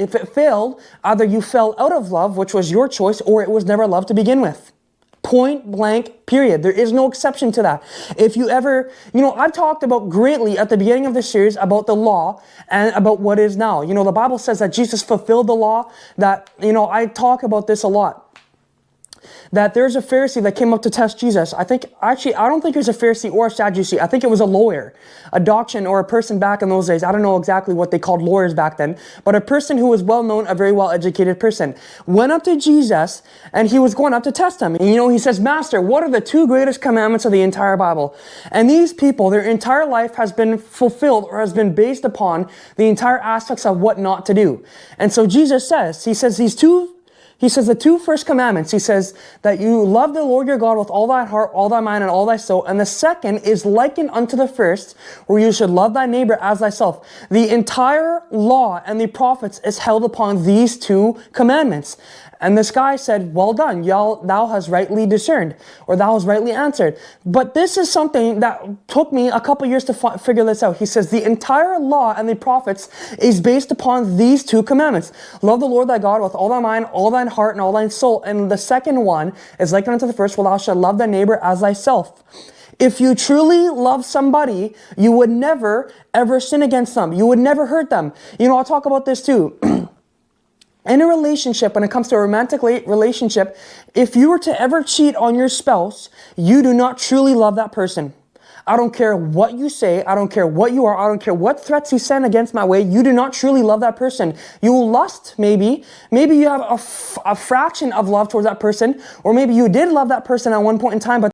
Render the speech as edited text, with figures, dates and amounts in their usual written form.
If it failed, either you fell out of love, which was your choice, or it was never love to begin with. Point blank, period. There is no exception to that. If you ever, I've talked about greatly at the beginning of this series about the law and about what is now. The Bible says that Jesus fulfilled the law, that, I talk about this a lot. That there's a Pharisee that came up to test Jesus. I don't think he was a Pharisee or a Sadducee. I think it was a lawyer, a doctrine or a person back in those days. I don't know exactly what they called lawyers back then, but a person who was well known, a very well educated person, went up to Jesus and he was going up to test him. And, he says, Master, what are the two greatest commandments of the entire Bible? And these people, their entire life has been fulfilled or has been based upon the entire aspects of what not to do. And so Jesus says, He says the two first commandments, he says that you love the Lord your God with all thy heart, all thy mind, and all thy soul. And the second is likened unto the first, where you should love thy neighbor as thyself. The entire law and the prophets is held upon these two commandments. And this guy said, well done, thou hast rightly discerned, or thou hast rightly answered. But this is something that took me a couple years to figure this out. He says the entire law and the prophets is based upon these two commandments. Love the Lord thy God with all thy mind, all thine heart, and all thine soul. And the second one is likened unto the first, where thou shalt love thy neighbor as thyself. If you truly love somebody, you would never, ever sin against them. You would never hurt them. I'll talk about this too. In a relationship, when it comes to a romantic relationship, if you were to ever cheat on your spouse, you do not truly love that person. I don't care what you say. I don't care what you are. I don't care what threats you send against my way. You do not truly love that person. You will lust, maybe. Maybe you have a fraction of love towards that person, or maybe you did love that person at one point in time, but